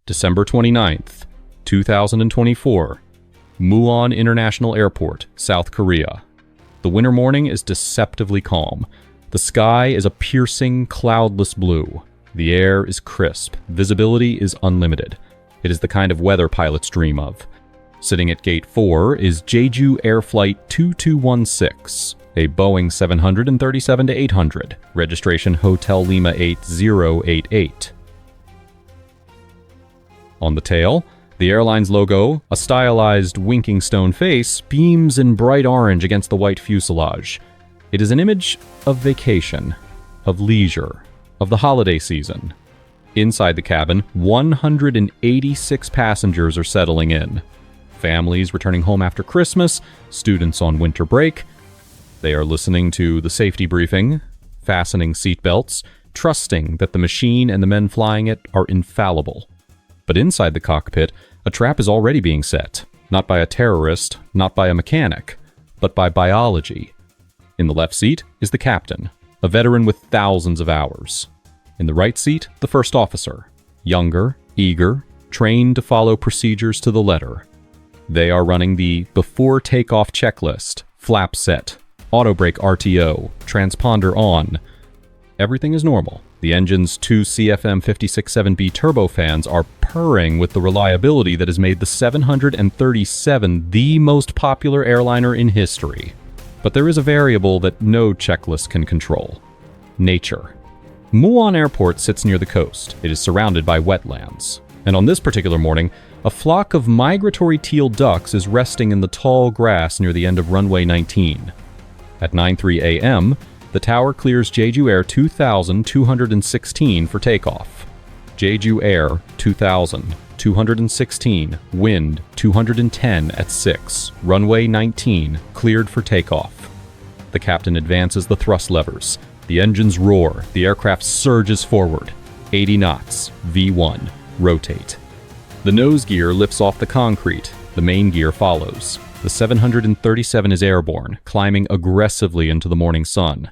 December 29th, 2024, Muan International Airport, South Korea. The winter morning is deceptively calm. The sky is a piercing, cloudless blue. The air is crisp. Visibility is unlimited. It is the kind of weather pilots dream of. Sitting at Gate 4 is Jeju Air Flight 2216, a Boeing 737-800, registration Hotel Lima 8088. On the tail, the airline's logo, a stylized winking stone face, beams in bright orange against the white fuselage. It is an image of vacation, of leisure, of the holiday season. Inside the cabin, 186 passengers are settling in. Families returning home after Christmas, students on winter break. They are listening to the safety briefing, fastening seatbelts, trusting that the machine and the men flying it are infallible. But inside the cockpit, a trap is already being set, not by a terrorist, not by a mechanic, but by biology. In the left seat is the captain, a veteran with thousands of hours. In the right seat, the first officer, younger, eager, trained to follow procedures to the letter. They are running the before takeoff checklist, flap set, auto brake RTO, transponder on. Everything is normal. The engine's two CFM56-7B turbofans are purring with the reliability that has made the 737 the most popular airliner in history. But there is a variable that no checklist can control: nature. Muan Airport sits near the coast. It is surrounded by wetlands. And on this particular morning, a flock of migratory teal ducks is resting in the tall grass near the end of runway 19. At 9:03 a.m., the tower clears Jeju Air 2216 for takeoff. Jeju Air 2216, wind 210 at 6, runway 19, cleared for takeoff. The captain advances the thrust levers. The engines roar. The aircraft surges forward. 80 knots, V1, rotate. The nose gear lifts off the concrete. The main gear follows. The 737 is airborne, climbing aggressively into the morning sun.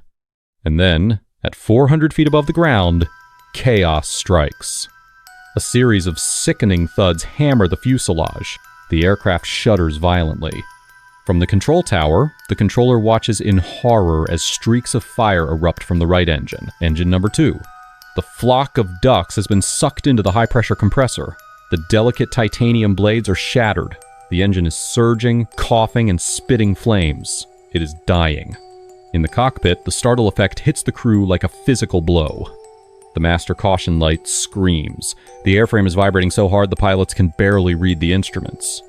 And then, at 400 feet above the ground, chaos strikes. A series of sickening thuds hammer the fuselage. The aircraft shudders violently. From the control tower, the controller watches in horror as streaks of fire erupt from the right engine, engine number 2. The flock of ducks has been sucked into the high-pressure compressor. The delicate titanium blades are shattered. The engine is surging, coughing, and spitting flames. It is dying. In the cockpit, the startle effect hits the crew like a physical blow. The master caution light screams. The airframe is vibrating so hard the pilots can barely read the instruments.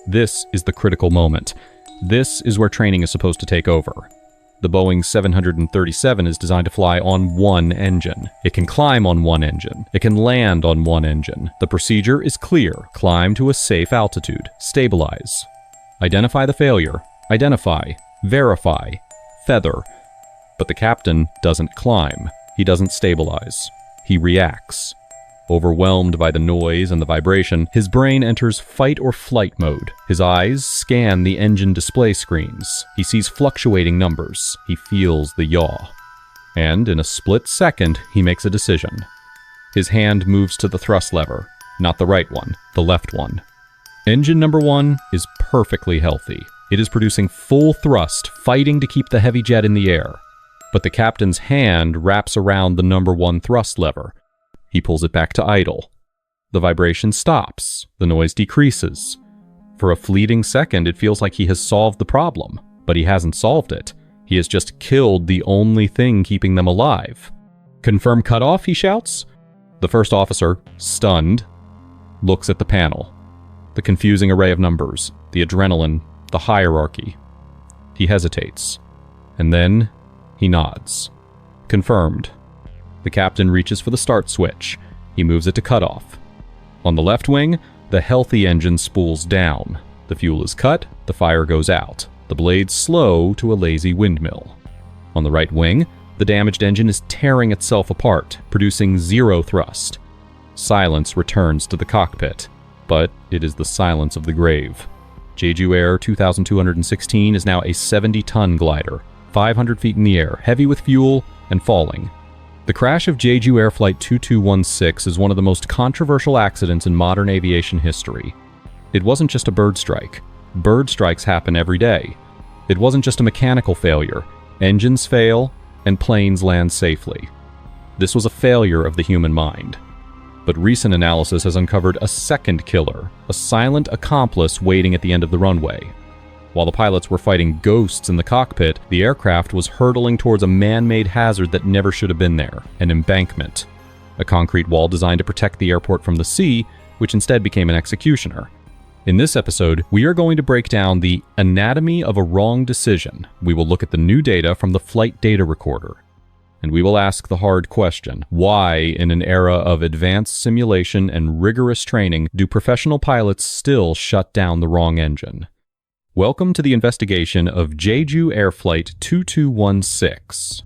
This is the critical moment. This is where training is supposed to take over. The Boeing 737 is designed to fly on one engine. It can climb on one engine. It can land on one engine. The procedure is clear. Climb to a safe altitude. Stabilize. Identify the failure. Identify. Verify. Feather. But the captain doesn't climb. He doesn't stabilize. He reacts. Overwhelmed by the noise and the vibration, his brain enters fight or flight mode. His eyes scan the engine display screens. He sees fluctuating numbers. He feels the yaw. And in a split second, he makes a decision. His hand moves to the thrust lever. Not the right one, the left one. Engine number 1 is perfectly healthy. It is producing full thrust, fighting to keep the heavy jet in the air. But the captain's hand wraps around the number 1 thrust lever. He pulls it back to idle. The vibration stops. The noise decreases. For a fleeting second, it feels like he has solved the problem, but he hasn't solved it. He has just killed the only thing keeping them alive. "Confirm cutoff," he shouts. The first officer, stunned, looks at the panel. The confusing array of numbers, the adrenaline, the hierarchy. He hesitates. And then he nods. Confirmed. The captain reaches for the start switch. He moves it to cutoff. On the left wing, the healthy engine spools down. The fuel is cut, the fire goes out. The blades slow to a lazy windmill. On the right wing, the damaged engine is tearing itself apart, producing zero thrust. Silence returns to the cockpit, but it is the silence of the grave. Jeju Air 2216 is now a 70-ton glider, 500 feet in the air, heavy with fuel and falling. The crash of Jeju Air Flight 2216 is one of the most controversial accidents in modern aviation history. It wasn't just a bird strike. Bird strikes happen every day. It wasn't just a mechanical failure. Engines fail, and planes land safely. This was a failure of the human mind. But recent analysis has uncovered a second killer, a silent accomplice waiting at the end of the runway. While the pilots were fighting ghosts in the cockpit, the aircraft was hurtling towards a man-made hazard that never should have been there, an embankment. A concrete wall designed to protect the airport from the sea, which instead became an executioner. In this episode, we are going to break down the anatomy of a wrong decision. We will look at the new data from the flight data recorder. And we will ask the hard question: why, in an era of advanced simulation and rigorous training, do professional pilots still shut down the wrong engine? Welcome to the investigation of Jeju Air Flight 2216.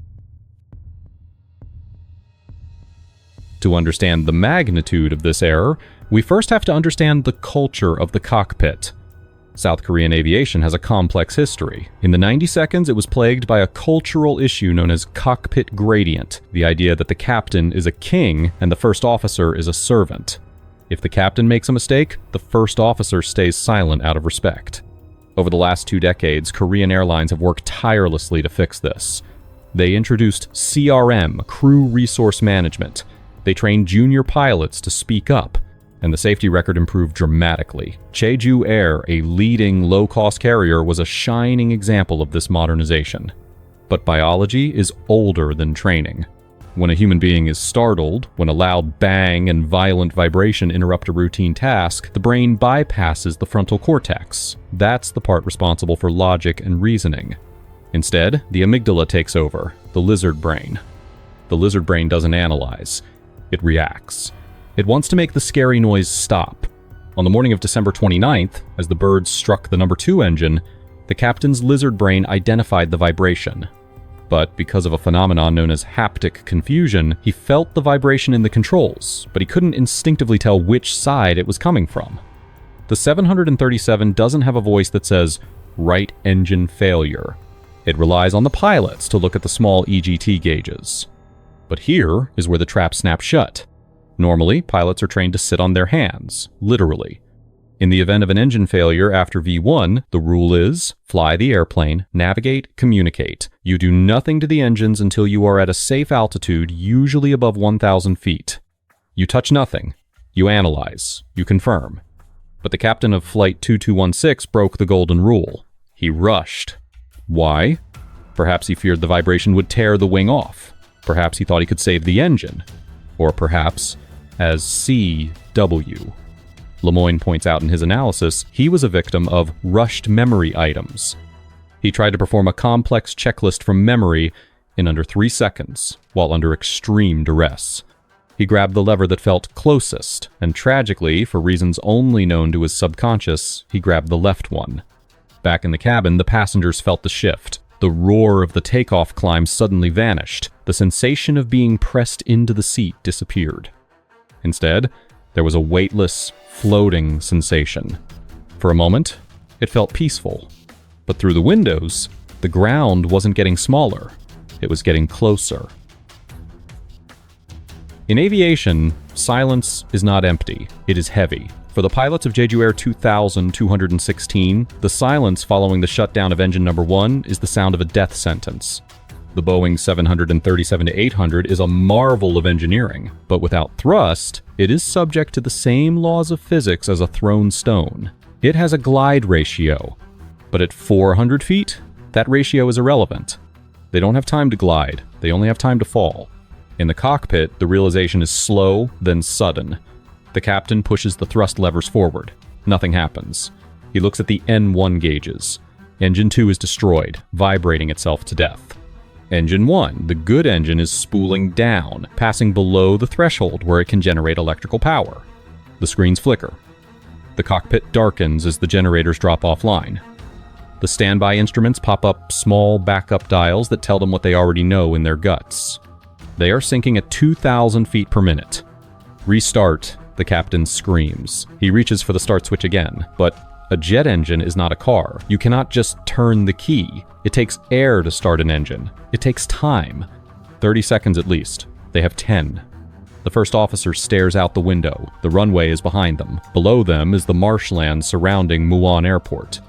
To understand the magnitude of this error, we first have to understand the culture of the cockpit. South Korean aviation has a complex history. In the 90 seconds, it was plagued by a cultural issue known as cockpit gradient, the idea that the captain is a king and the first officer is a servant. If the captain makes a mistake, the first officer stays silent out of respect. Over the last 2 decades, Korean airlines have worked tirelessly to fix this. They introduced CRM, crew resource management. They trained junior pilots to speak up, and the safety record improved dramatically. Jeju Air, a leading low-cost carrier, was a shining example of this modernization. But biology is older than training. When a human being is startled, when a loud bang and violent vibration interrupt a routine task, the brain bypasses the frontal cortex. That's the part responsible for logic and reasoning. Instead, the amygdala takes over, the lizard brain. The lizard brain doesn't analyze. It reacts. It wants to make the scary noise stop. On the morning of December 29th, as the birds struck the number 2 engine, the captain's lizard brain identified the vibration. But because of a phenomenon known as haptic confusion, he felt the vibration in the controls, but he couldn't instinctively tell which side it was coming from. The 737 doesn't have a voice that says, "right engine failure." It relies on the pilots to look at the small EGT gauges. But here is where the trap snaps shut. Normally, pilots are trained to sit on their hands, literally. In the event of an engine failure after V1, the rule is fly the airplane, navigate, communicate. You do nothing to the engines until you are at a safe altitude, usually above 1,000 feet. You touch nothing. You analyze. You confirm. But the captain of Flight 2216 broke the golden rule. He rushed. Why? Perhaps he feared the vibration would tear the wing off. Perhaps he thought he could save the engine. Or perhaps as CW. Lemoyne points out in his analysis, he was a victim of rushed memory items. He tried to perform a complex checklist from memory in under 3 seconds, while under extreme duress. He grabbed the lever that felt closest, and tragically, for reasons only known to his subconscious, he grabbed the left one. Back in the cabin, the passengers felt the shift. The roar of the takeoff climb suddenly vanished. The sensation of being pressed into the seat disappeared. Instead, there was a weightless, floating sensation. For a moment, it felt peaceful. But through the windows, the ground wasn't getting smaller. It was getting closer. In aviation, silence is not empty. It is heavy. For the pilots of Jeju Air 2216, the silence following the shutdown of engine number 1 is the sound of a death sentence. The Boeing 737-800 is a marvel of engineering, but without thrust, it is subject to the same laws of physics as a thrown stone. It has a glide ratio, but at 400 feet, that ratio is irrelevant. They don't have time to glide, they only have time to fall. In the cockpit, the realization is slow, then sudden. The captain pushes the thrust levers forward. Nothing happens. He looks at the N1 gauges. Engine 2 is destroyed, vibrating itself to death. Engine 1, the good engine, is spooling down, passing below the threshold where it can generate electrical power. The screens flicker. The cockpit darkens as the generators drop offline. The standby instruments pop up small backup dials that tell them what they already know in their guts. They are sinking at 2,000 feet per minute. Restart, the captain screams. He reaches for the start switch again, but a jet engine is not a car. You cannot just turn the key. It takes air to start an engine. It takes time. 30 seconds at least. They have 10. The first officer stares out the window. The runway is behind them. Below them is the marshland surrounding Muan Airport.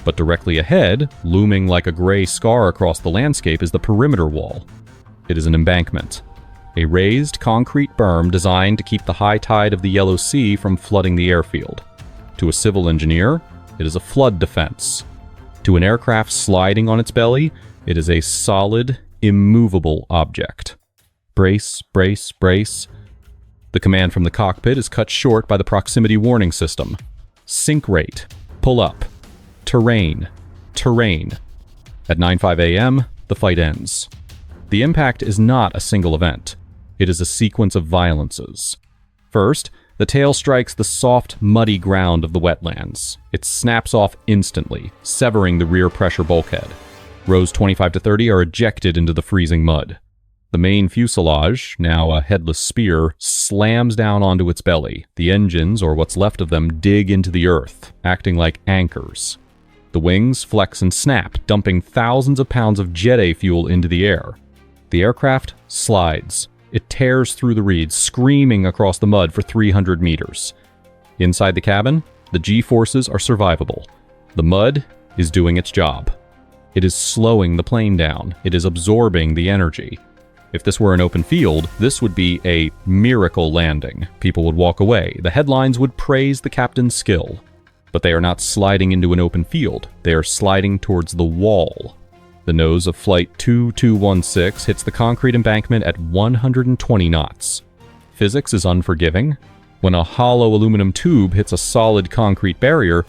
But directly ahead, looming like a gray scar across the landscape, is the perimeter wall. It is an embankment. A raised concrete berm designed to keep the high tide of the Yellow Sea from flooding the airfield. To a civil engineer, it is a flood defense. To an aircraft sliding on its belly, it is a solid, immovable object. Brace, brace, brace. The command from the cockpit is cut short by the proximity warning system. Sink rate. Pull up. Terrain. Terrain. At 9:05 a.m., the fight ends. The impact is not a single event. It is a sequence of violences. First, the tail strikes the soft, muddy ground of the wetlands. It snaps off instantly, severing the rear pressure bulkhead. Rows 25 to 30 are ejected into the freezing mud. The main fuselage, now a headless spear, slams down onto its belly. The engines, or what's left of them, dig into the earth, acting like anchors. The wings flex and snap, dumping thousands of pounds of jet A fuel into the air. The aircraft slides. It tears through the reeds, screaming across the mud for 300 meters. Inside the cabin, the G-forces are survivable. The mud is doing its job. It is slowing the plane down. It is absorbing the energy. If this were an open field, this would be a miracle landing. People would walk away. The headlines would praise the captain's skill. But they are not sliding into an open field. They are sliding towards the wall. The nose of Flight 2216 hits the concrete embankment at 120 knots. Physics is unforgiving. When a hollow aluminum tube hits a solid concrete barrier,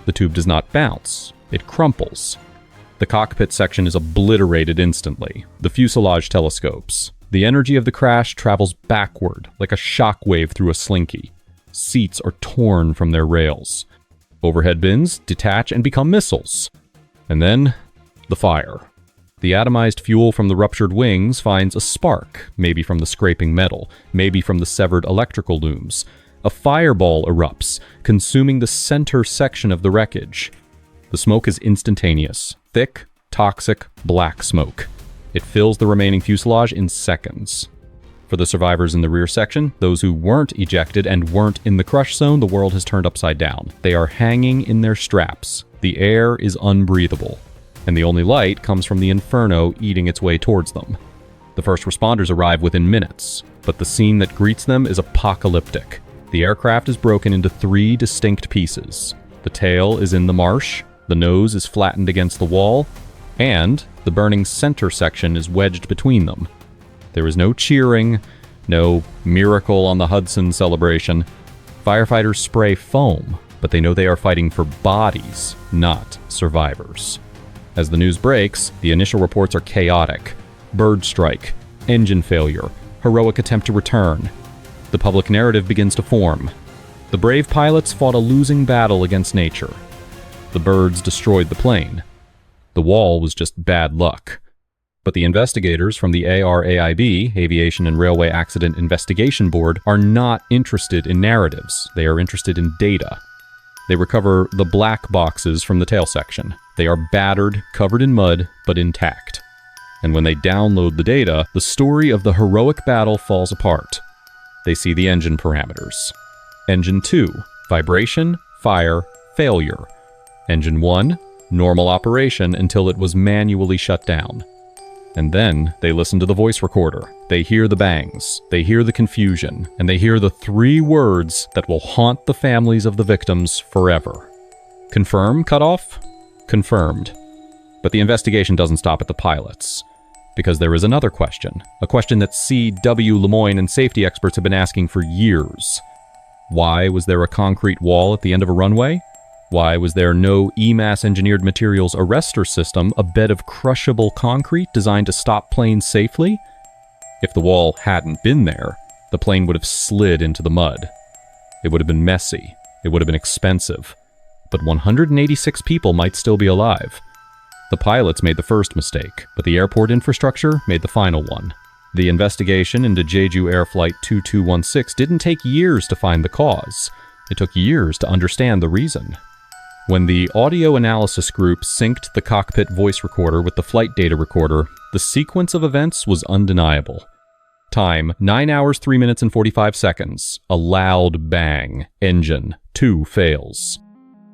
the tube does not bounce. It crumples. The cockpit section is obliterated instantly. The fuselage telescopes. The energy of the crash travels backward like a shockwave through a slinky. Seats are torn from their rails. Overhead bins detach and become missiles. And then, the fire. The atomized fuel from the ruptured wings finds a spark, maybe from the scraping metal, maybe from the severed electrical looms. A fireball erupts, consuming the center section of the wreckage. The smoke is instantaneous. Thick, toxic, black smoke. It fills the remaining fuselage in seconds. For the survivors in the rear section, those who weren't ejected and weren't in the crush zone, the world has turned upside down. They are hanging in their straps. The air is unbreathable. And the only light comes from the inferno eating its way towards them. The first responders arrive within minutes, but the scene that greets them is apocalyptic. The aircraft is broken into 3 distinct pieces. The tail is in the marsh, the nose is flattened against the wall, and the burning center section is wedged between them. There is no cheering, no miracle on the Hudson celebration. Firefighters spray foam, but they know they are fighting for bodies, not survivors. As the news breaks, the initial reports are chaotic. Bird strike, engine failure, heroic attempt to return. The public narrative begins to form. The brave pilots fought a losing battle against nature. The birds destroyed the plane. The wall was just bad luck. But the investigators from the ARAIB, Aviation and Railway Accident Investigation Board, are not interested in narratives. They are interested in data. They recover the black boxes from the tail section. They are battered, covered in mud, but intact. And when they download the data, the story of the heroic battle falls apart. They see the engine parameters. Engine 2, vibration, fire, failure. Engine 1, normal operation until it was manually shut down. And then they listen to the voice recorder. They hear the bangs, they hear the confusion, and they hear the 3 words that will haunt the families of the victims forever. Confirm cutoff? Confirmed. But the investigation doesn't stop at the pilots. Because there is another question. A question that C.W. Lemoyne and safety experts have been asking for years. Why was there a concrete wall at the end of a runway? Why was there no EMAS engineered materials arrestor system, a bed of crushable concrete designed to stop planes safely? If the wall hadn't been there, the plane would have slid into the mud. It would have been messy. It would have been expensive. But 186 people might still be alive. The pilots made the first mistake, but the airport infrastructure made the final one. The investigation into Jeju Air Flight 2216 didn't take years to find the cause. It took years to understand the reason. When the audio analysis group synced the cockpit voice recorder with the flight data recorder, the sequence of events was undeniable. Time, 9 hours, 3 minutes, and 45 seconds. A loud bang. Engine, 2 fails.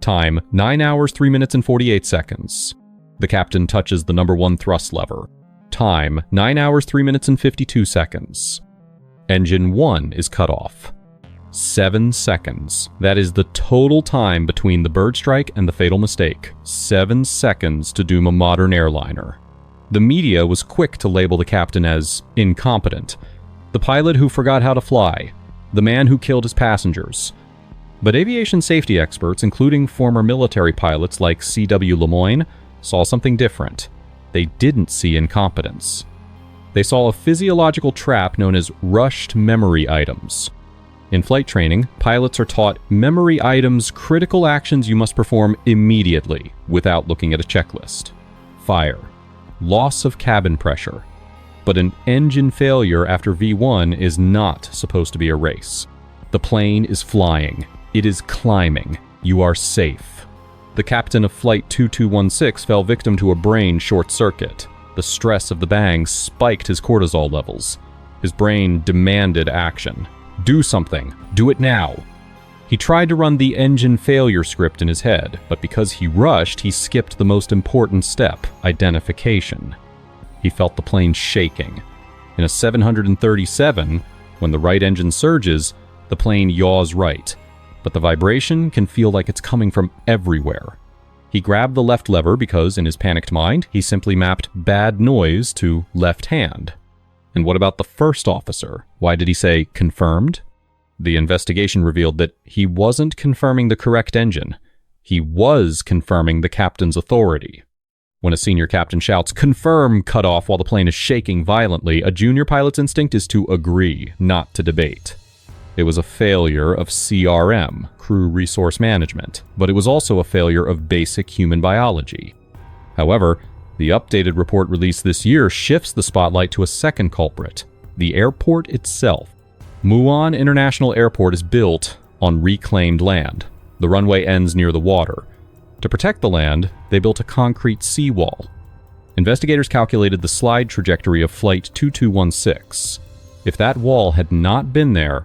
Time, 9 hours, 3 minutes, and 48 seconds. The captain touches the number 1 thrust lever. Time, 9 hours, 3 minutes, and 52 seconds. Engine 1 is cut off. 7 seconds. That is the total time between the bird strike and the fatal mistake. 7 seconds to doom a modern airliner. The media was quick to label the captain as incompetent, the pilot who forgot how to fly, the man who killed his passengers. But aviation safety experts, including former military pilots like C.W. Lemoyne, saw something different. They didn't see incompetence. They saw a physiological trap known as rushed memory items. In flight training, pilots are taught memory items, critical actions you must perform immediately without looking at a checklist. Fire. Loss of cabin pressure. But an engine failure after V1 is not supposed to be a race. The plane is flying. It is climbing. You are safe. The captain of Flight 2216 fell victim to a brain short circuit. The stress of the bang spiked his cortisol levels. His brain demanded action. Do something. Do it now. He tried to run the engine failure script in his head, but because he rushed, he skipped the most important step, identification. He felt the plane shaking. In a 737, when the right engine surges, the plane yaws right, but the vibration can feel like it's coming from everywhere. He grabbed the left lever because, in his panicked mind, he simply mapped bad noise to left hand. And what about the first officer? Why did he say confirmed? The investigation revealed that he wasn't confirming the correct engine. He was confirming the captain's authority. When a senior captain shouts, "Confirm," cut off while the plane is shaking violently, a junior pilot's instinct is to agree, not to debate. It was a failure of CRM, crew resource management, but it was also a failure of basic human biology. However, the updated report released this year shifts the spotlight to a second culprit, the airport itself. Muan International Airport is built on reclaimed land. The runway ends near the water. To protect the land, they built a concrete seawall. Investigators calculated the slide trajectory of Flight 2216. If that wall had not been there,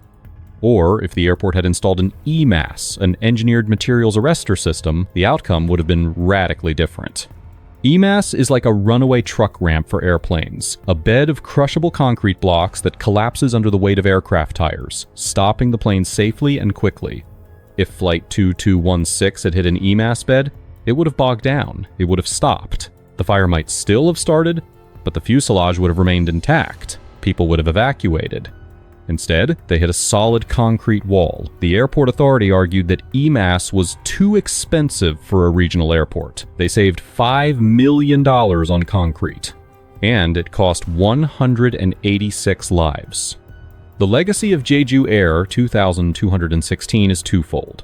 or if the airport had installed an EMAS, an engineered materials arrestor system, the outcome would have been radically different. EMAS is like a runaway truck ramp for airplanes, a bed of crushable concrete blocks that collapses under the weight of aircraft tires, stopping the plane safely and quickly. If Flight 2216 had hit an EMAS bed, it would have bogged down, it would have stopped. The fire might still have started, but the fuselage would have remained intact. People would have evacuated. Instead, they hit a solid concrete wall. The airport authority argued that EMAS was too expensive for a regional airport. They saved $5 million on concrete, and it cost 186 lives. The legacy of Jeju Air 2216 is twofold.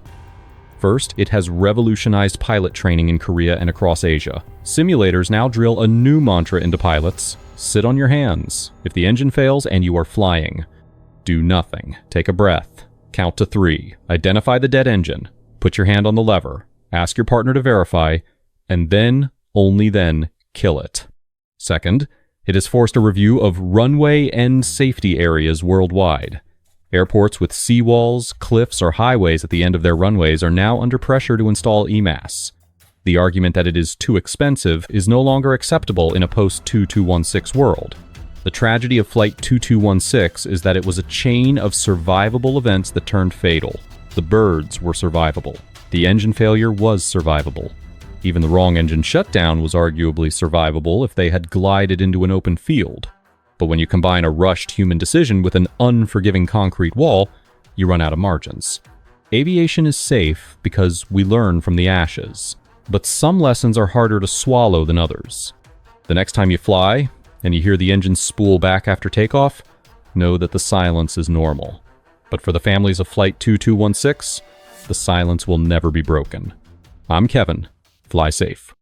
First, it has revolutionized pilot training in Korea and across Asia. Simulators now drill a new mantra into pilots: sit on your hands. If the engine fails and you are flying, do nothing. Take a breath. Count to 3. Identify the dead engine. Put your hand on the lever. Ask your partner to verify. And then, only then, kill it. Second, it has forced a review of runway end safety areas worldwide. Airports with seawalls, cliffs, or highways at the end of their runways are now under pressure to install EMAS. The argument that it is too expensive is no longer acceptable in a post-2216 world. The tragedy of Flight 2216 is that it was a chain of survivable events that turned fatal. The birds were survivable. The engine failure was survivable. Even the wrong engine shutdown was arguably survivable if they had glided into an open field. But when you combine a rushed human decision with an unforgiving concrete wall, you run out of margins. Aviation is safe because we learn from the ashes. But some lessons are harder to swallow than others. The next time you fly, and you hear the engine spool back after takeoff, know that the silence is normal. But for the families of Flight 2216, the silence will never be broken. I'm Kevin. Fly safe.